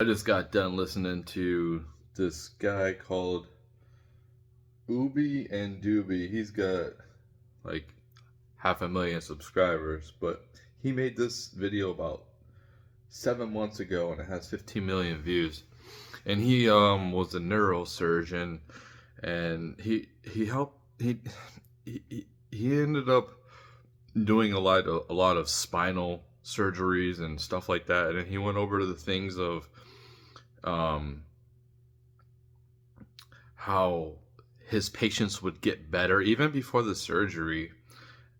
I just got done listening to this guy called Goobie and Doobie. He's got like 500,000 subscribers, but he made this video about 7 months ago and it has 15 million views. And he was a neurosurgeon, and he helped he ended up doing a lot of spinal surgeries and stuff like that. And he went over to the things of um how his patients would get better even before the surgery.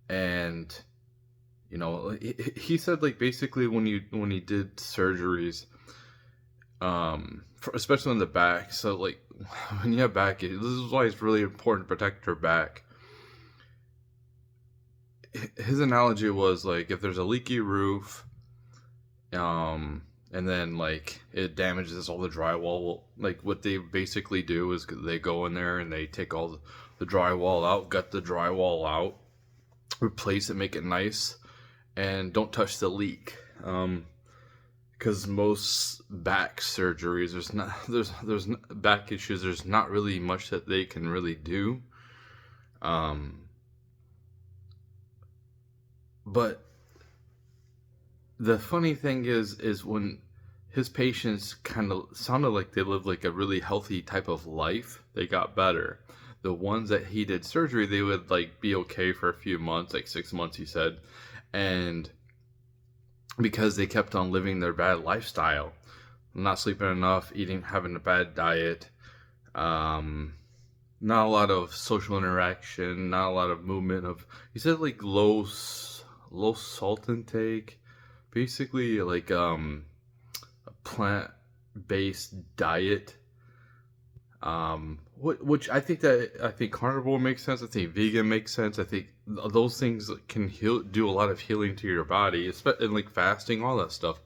And he said, like, basically when he did surgeries, especially in the back. So, like, when you have back, this is why it's really important to protect your back. His analogy was like, if there's a leaky roof, and then like it damages all the drywall. Like, what they basically do is they go in there and they take all the drywall out, gut the drywall out, replace it, make it nice, and don't touch the leak. Because most back surgeries, there's back issues. There's not really much that they can really do. But the funny thing is when his patients kind of sounded like they lived like a really healthy type of life, they got better. The ones that he did surgery, they would like be okay for a few months, like 6 months, he said, and because they kept on living their bad lifestyle, not sleeping enough, having a bad diet, not a lot of social interaction, not a lot of movement. He said like low salt intake, basically like a plant based diet. Which I think carnivore makes sense. I think vegan makes sense. I think those things can do a lot of healing to your body, especially and like fasting, all that stuff.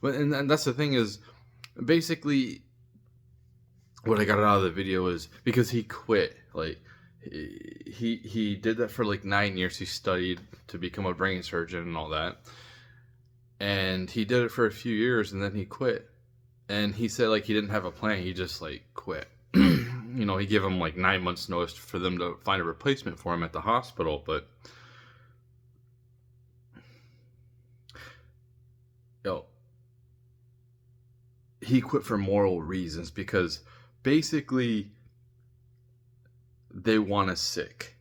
But and that's the thing is, basically, what I got out of the video is because he quit. Like, he did that for like 9 years. He studied to become a brain surgeon and all that, and he did it for a few years, and then he quit. And he said like he didn't have a plan. He just like quit. He gave him like 9 months notice for them to find a replacement for him at the hospital. But yo, he quit for moral reasons because basically they want us sick.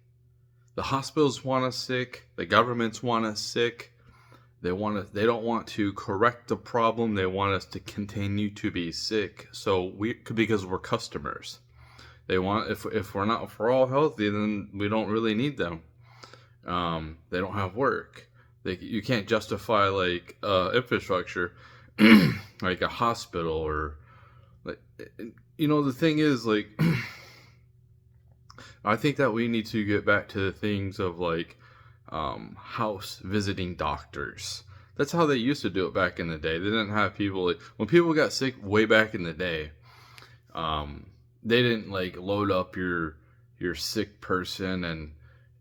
The hospitals want us sick. The governments want us sick. They don't want to correct the problem. They want us to continue to be sick. So because we're customers. They want if we're all healthy, then we don't really need them. They don't have work. You can't justify like infrastructure, like a hospital or like the thing is like I think that we need to get back to the things of like house visiting doctors. That's how they used to do it back in the day. They didn't have people when people got sick way back in the day. They didn't like load up your sick person and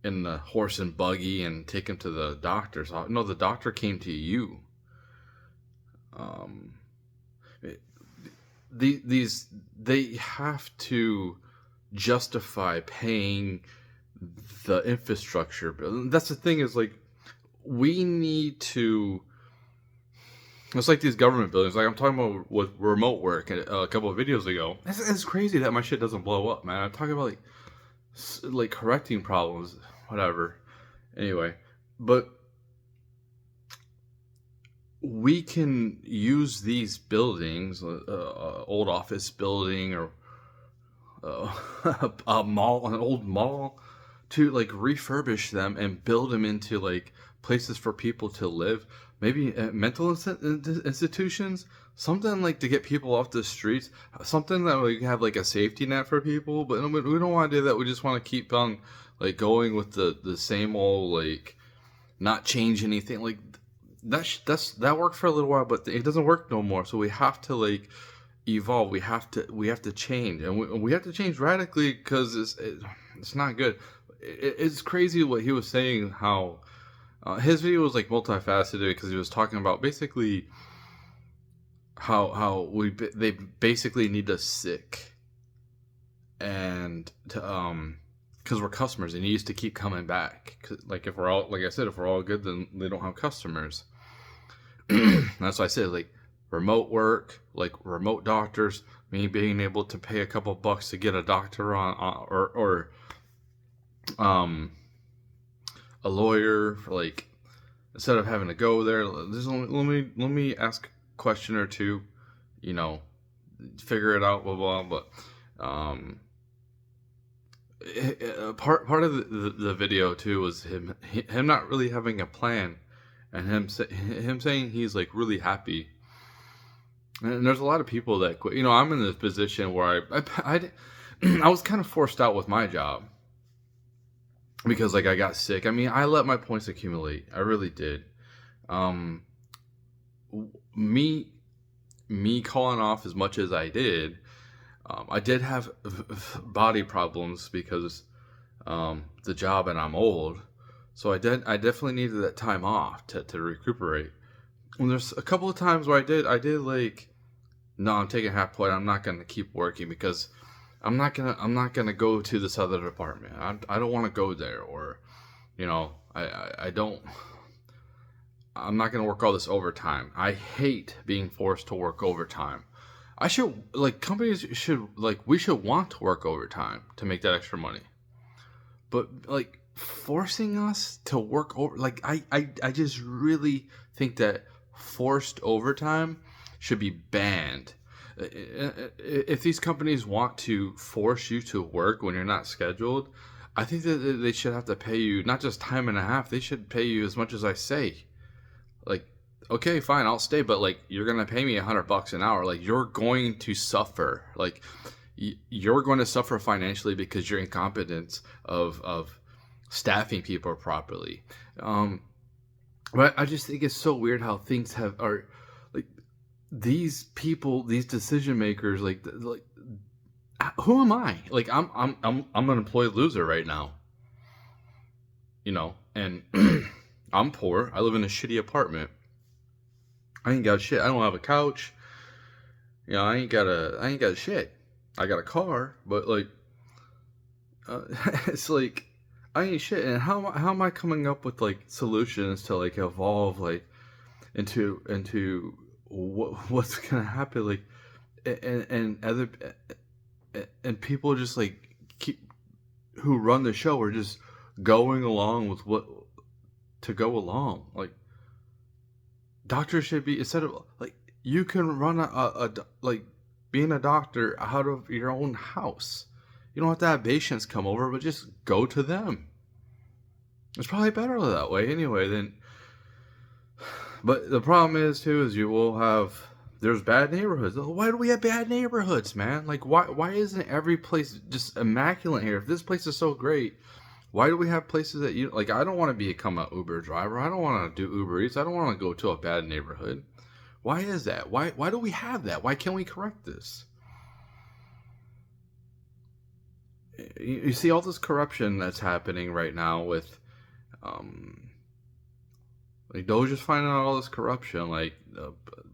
in the horse and buggy and take him to the doctor's office. No, the doctor came to you. They have to justify paying the infrastructure bill. That's the thing is like we need to. It's like these government buildings. Like I'm talking about with remote work a couple of videos ago. It's crazy that my shit doesn't blow up, man. I'm talking about like correcting problems, whatever. Anyway, but we can use these buildings, old office building or an old mall, to like refurbish them and build them into like places for people to live. Maybe mental institutions, something like to get people off the streets, something that we have like a safety net for people. But we don't want to do that. We just want to keep on like going with the same old like not change anything. Like that worked for a little while, but it doesn't work no more. So we have to like evolve. We have to change, and we have to change radically because it's not good. It's crazy what he was saying. How his video was like multifaceted because he was talking about basically they basically need us sick, and to because we're customers and needs to keep coming back. Like if we're all, like I said, if we're all good, then they don't have customers. That's why I said, like, remote work, like remote doctors, me being able to pay a couple bucks to get a doctor or a lawyer for, like, instead of having to go there. Let me ask a question or two, you know, figure it out, blah blah. But part of the video too was him not really having a plan, and him saying he's like really happy. And there's a lot of people that quit. You know, I'm in this position where I was kind of forced out with my job because, like, I got sick. I mean, I let my points accumulate. I really did. Um, me calling off as much as I did. I did have body problems because the job, and I'm old, so I definitely needed that time off to recuperate. And there's a couple of times where I did like, no, I'm taking half point. I'm not gonna keep working because I'm not gonna go to this other department. I don't want to go there, or, you know, I don't. I'm not gonna work all this overtime. I hate being forced to work overtime. I should, like, companies should, like, we should want to work overtime to make that extra money. But, like, forcing us to work over, like, I just really think that forced overtime should be banned. If these companies want to force you to work when you're not scheduled, I think that they should have to pay you not just time and a half. They should pay you as much as I say. Like, okay, fine, I'll stay, but, like, you're gonna pay me $100 an hour. Like, you're going to suffer. Like, you're going to suffer financially because you're incompetent of staffing people properly. But I just think it's so weird how things are, like, these people, these decision makers, like, who am I? Like, I'm an employed loser right now, you know, and I'm poor. I live in a shitty apartment. I ain't got shit. I don't have a couch. You know, I ain't got shit. I got a car, but, like, it's like, I ain't shit. And how am I coming up with, like, solutions to, like, evolve, like, into what's gonna happen, like, and other and people just, like, keep, who run the show, are just going along with what to go along. Like, doctors should be, instead of, like, you can run a like, being a doctor out of your own house. You don't have to have patients come over, but just go to them. It's probably better that way anyway than. But the problem is too, is you will have, there's bad neighborhoods. Why do we have bad neighborhoods, man? Like, why isn't every place just immaculate here? If this place is so great, why do we have places that, you, like, I don't want to become an Uber driver. I don't want to do Uber Eats. I don't want to go to a bad neighborhood. Why is that? Why do we have that? Why can't we correct this? You see all this corruption that's happening right now with, like, Doge is finding out all this corruption. Like,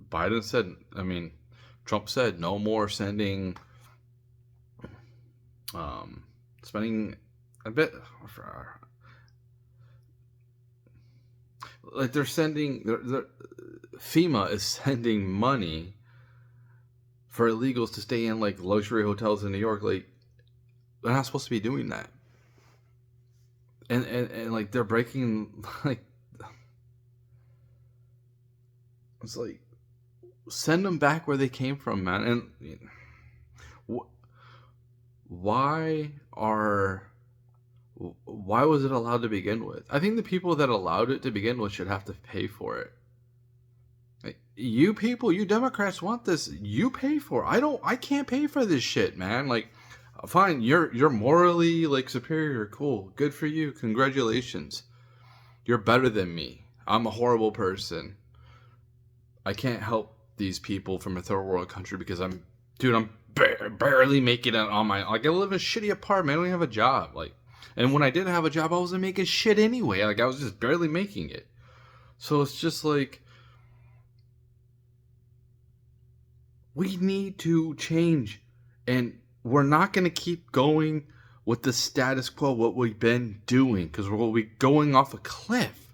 Biden said, I mean, Trump said no more sending, spending a bit, like, they're sending, FEMA is sending money for illegals to stay in, like, luxury hotels in New York. Like, they're not supposed to be doing that. And like, they're breaking, like, it's like, send them back where they came from, man. And why was it allowed to begin with? I think the people that allowed it to begin with should have to pay for it. Like, you people, you Democrats want this, you pay for it. I can't pay for this shit, man. Like, fine, you're morally, like, superior, cool, good for you, congratulations. You're better than me. I'm a horrible person. I can't help these people from a third world country because I'm barely making it on my, like, I live in a shitty apartment. I don't even have a job. Like, and when I did have a job, I wasn't making shit anyway. Like, I was just barely making it. So it's just like, we need to change, and we're not going to keep going with the status quo, what we've been doing, because we'll be going off a cliff.